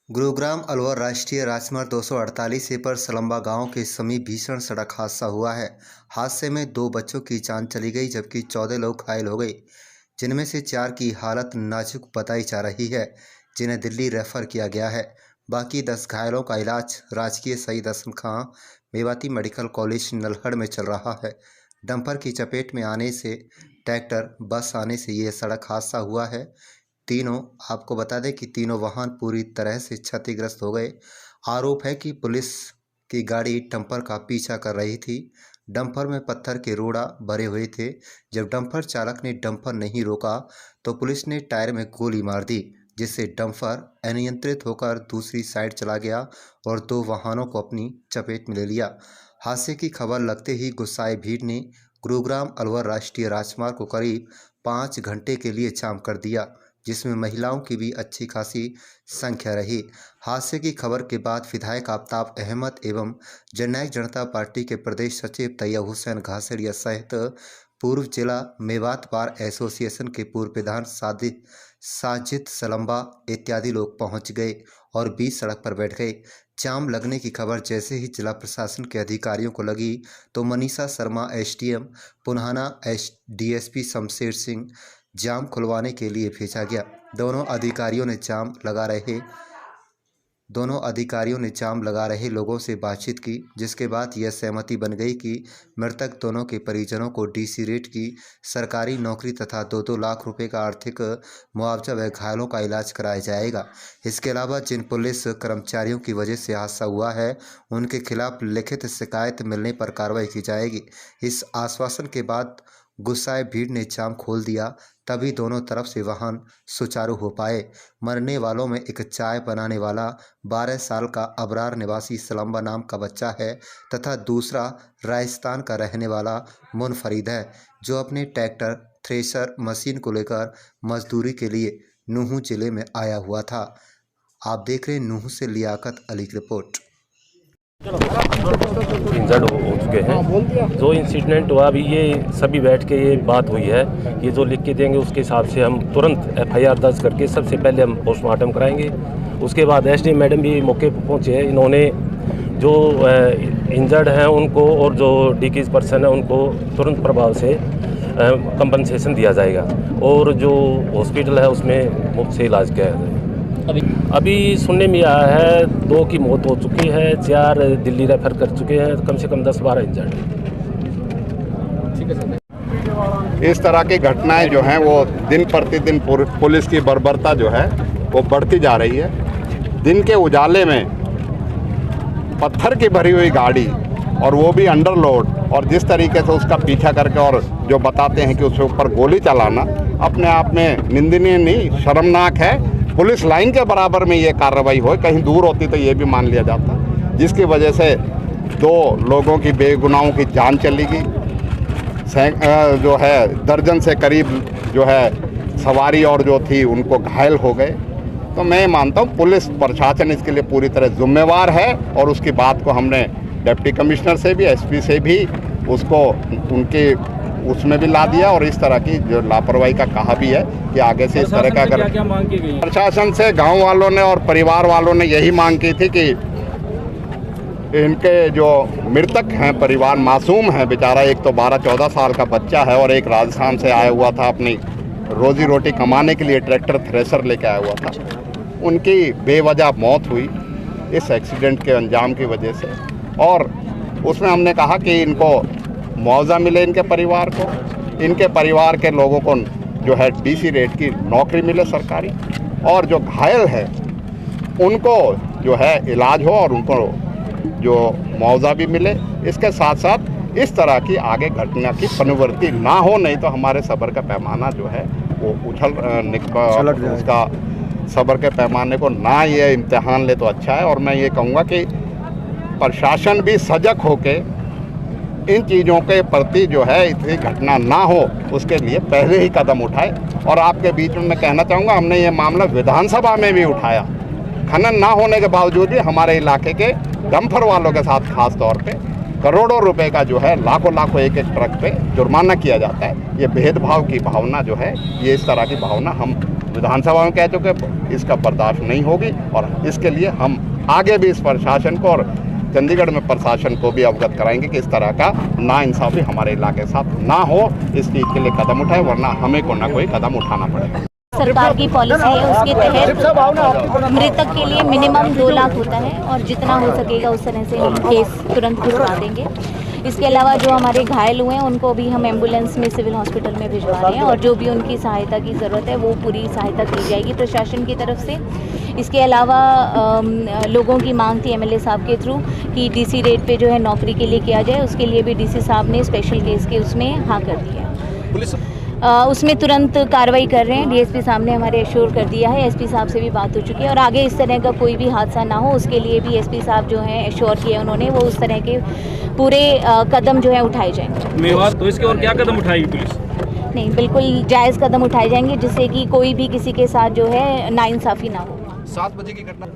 गुरुग्राम अलवर राष्ट्रीय राजमार्ग 248 पर सलम्बा गांव के समीप भीषण सड़क हादसा हुआ है। हादसे में 2 बच्चों की जान चली गई जबकि 14 लोग घायल हो गए, जिनमें से 4 की हालत नाजुक बताई जा रही है, जिन्हें दिल्ली रेफर किया गया है। बाकी 10 घायलों का इलाज राजकीय शहीद हसन खां मेवाती मेडिकल कॉलेज नल्हड़ में चल रहा है। डंपर की चपेट में आने से ट्रैक्टर बस आने से ये सड़क हादसा हुआ है। आपको बता दें कि तीनों वाहन पूरी तरह से क्षतिग्रस्त हो गए। आरोप है कि पुलिस की गाड़ी डंपर का पीछा कर रही थी। डंपर में पत्थर के रोड़ा भरे हुए थे। जब डंपर चालक ने डंपर नहीं रोका तो पुलिस ने टायर में गोली मार दी, जिससे डंपर अनियंत्रित होकर दूसरी साइड चला गया और 2 वाहनों को अपनी चपेट में ले लिया। हादसे की खबर लगते ही गुस्साए भीड़ ने गुरुग्राम अलवर राष्ट्रीय राजमार्ग को करीब 5 घंटे के लिए जाम कर दिया, जिसमें महिलाओं की भी अच्छी खासी संख्या रही। हादसे की खबर के बाद विधायक आफ्ताब अहमद एवं जननायक जनता पार्टी के प्रदेश सचिव तैयब हुसैन घासड़िया सहित पूर्व जिला मेवात बार एसोसिएशन के पूर्व प्रधान साजिद सलम्बा इत्यादि लोग पहुंच गए और बीच सड़क पर बैठ गए। जाम लगने की खबर जैसे ही जिला प्रशासन के अधिकारियों को लगी तो मनीषा शर्मा एसडीएम पुन्हाना डीएसपी शमशेर सिंह जाम खुलवाने के लिए भेजा गया। दोनों अधिकारियों ने जाम लगा रहे लोगों से बातचीत की, जिसके बाद यह सहमति बन गई कि मृतक दोनों के परिजनों को डीसी रेट की सरकारी नौकरी तथा 2-2 लाख रुपए का आर्थिक मुआवजा व घायलों का इलाज कराया जाएगा। इसके अलावा जिन पुलिस कर्मचारियों की वजह से हादसा हुआ है, उनके खिलाफ लिखित शिकायत मिलने पर कार्रवाई की जाएगी। इस आश्वासन के बाद गुस्साए भीड़ ने जाम खोल दिया, तभी दोनों तरफ से वाहन सुचारू हो पाए। मरने वालों में एक चाय बनाने वाला 12 साल का अबरार निवासी सलम्बा नाम का बच्चा है तथा दूसरा राजस्थान का रहने वाला मुनफरीद है, जो अपने ट्रैक्टर थ्रेशर मशीन को लेकर मजदूरी के लिए नूंह जिले में आया हुआ था। आप देख रहे हैं नूंह से लियाकत अली की रिपोर्ट। इंजर्ड हो चुके हैं। जो इंसिडेंट हुआ अभी ये सभी बैठ के ये बात हुई है, ये जो लिख के देंगे उसके हिसाब से हम तुरंत एफआईआर दर्ज करके सबसे पहले हम पोस्टमार्टम कराएंगे। उसके बाद एसडी मैडम भी मौके पर पहुंचे हैं। इन्होंने जो इंजर्ड हैं उनको और जो डिकीज पर्सन है उनको तुरंत प्रभाव से कंपनसेशन दिया जाएगा और जो हॉस्पिटल है उसमें मुफ्त से इलाज किया जाएगा। अभी सुनने में आया है 2 की मौत हो चुकी है, 4 दिल्ली रेफर कर चुके हैं, कम से कम 10-12 इंजर्ड है। इस तरह की घटनाएं जो हैं वो दिन प्रतिदिन पुलिस की बर्बरता जो है वो बढ़ती जा रही है। दिन के उजाले में पत्थर की भरी हुई गाड़ी और वो भी अंडरलोड, और जिस तरीके से उसका पीछा करके और जो बताते हैं कि उसके ऊपर गोली चलाना अपने आप में निंदनीय नहीं, शर्मनाक है। पुलिस लाइन के बराबर में ये कार्रवाई हो, कहीं दूर होती तो ये भी मान लिया जाता, जिसकी वजह से 2 लोगों की बेगुनाहों की जान चली गई। जो है दर्जन से करीब जो है सवारी और जो थी उनको घायल हो गए। तो मैं मानता हूँ पुलिस प्रशासन इसके लिए पूरी तरह जिम्मेवार है और उसकी बात को हमने डिप्टी कमिश्नर से भी, एसपी से भी उसको उनके उसमें भी ला दिया और इस तरह की जो लापरवाही का कहा भी है कि आगे से इस तरह का अगर क्या मांग की गई? प्रशासन से गांव वालों ने और परिवार वालों ने यही मांग की थी कि इनके जो मृतक हैं, परिवार मासूम है बेचारा, एक तो 12-14 साल का बच्चा है और एक राजस्थान से आया हुआ था अपनी रोजी रोटी कमाने के लिए, ट्रैक्टर थ्रेशर लेके आया हुआ था। उनकी बेवजह मौत हुई इस एक्सीडेंट के अंजाम की वजह से, और उसमें हमने कहा कि इनको मुआवजा मिले, इनके परिवार को, इनके परिवार के लोगों को जो है डीसी रेट की नौकरी मिले सरकारी, और जो घायल है उनको जो है इलाज हो और उनको जो मुआवजा भी मिले। इसके साथ साथ इस तरह की आगे घटना की पुनरावृत्ति ना हो, नहीं तो हमारे सब्र का पैमाना जो है वो उसका सब्र के पैमाने को ना ये इम्तिहान ले तो अच्छा है। और मैं ये कहूँगा कि प्रशासन भी सजग होके इन चीज़ों के प्रति जो है इतनी घटना ना हो उसके लिए पहले ही कदम उठाए। और आपके बीच में मैं कहना चाहूँगा, हमने ये मामला विधानसभा में भी उठाया। खनन ना होने के बावजूद भी हमारे इलाके के डंपर वालों के साथ खास तौर पे करोड़ों रुपए का जो है लाखों एक ट्रक पे जुर्माना किया जाता है। ये भेदभाव की भावना जो है, ये इस तरह की भावना हम विधानसभा में कह चुके, इसका बर्दाश्त नहीं होगी और इसके लिए हम आगे भी इस प्रशासन को और चंडीगढ़ में प्रशासन को भी अवगत कराएंगे कि इस तरह का नाइंसाफ़ी हमारे इलाके के साथ ना हो। इस चीज़ के लिए कदम उठाए, वरना हमें को ना कोई कदम उठाना पड़ेगा। सरकार की पॉलिसी है, उसके तहत मृतक के लिए मिनिमम 2 लाख होता है और जितना हो सकेगा उस तरह से हम केस तुरंत भिजवा देंगे। इसके अलावा जो हमारे घायल हुए हैं उनको भी हम एम्बुलेंस में सिविल हॉस्पिटल में भिजवा रहे हैं और जो भी उनकी सहायता की ज़रूरत है वो पूरी सहायता की जाएगी प्रशासन की तरफ से। इसके अलावा लोगों की मांग थी एमएलए साहब के थ्रू कि डीसी रेट पे जो है नौकरी के लिए किया जाए, उसके लिए भी डीसी साहब ने स्पेशल केस के उसमें हाँ कर दिया। पुलिस उसमें तुरंत कार्रवाई कर रहे हैं। डीएसपी साहब ने हमारे एश्योर कर दिया है, एसपी साहब से भी बात हो चुकी है और आगे इस तरह का कोई भी हादसा ना हो उसके लिए भी एसपी साहब जो हैं एश्योर किए उन्होंने, वो उस तरह के पूरे कदम जो है उठाए जाएंगे। मेवात तो इसके और क्या कदम उठाएगी पुलिस? नहीं, बिल्कुल जायज़ कदम उठाए जाएंगे जिससे कि कोई भी किसी के साथ जो है नाइंसाफ़ी ना हो। 7 बजे की घटना।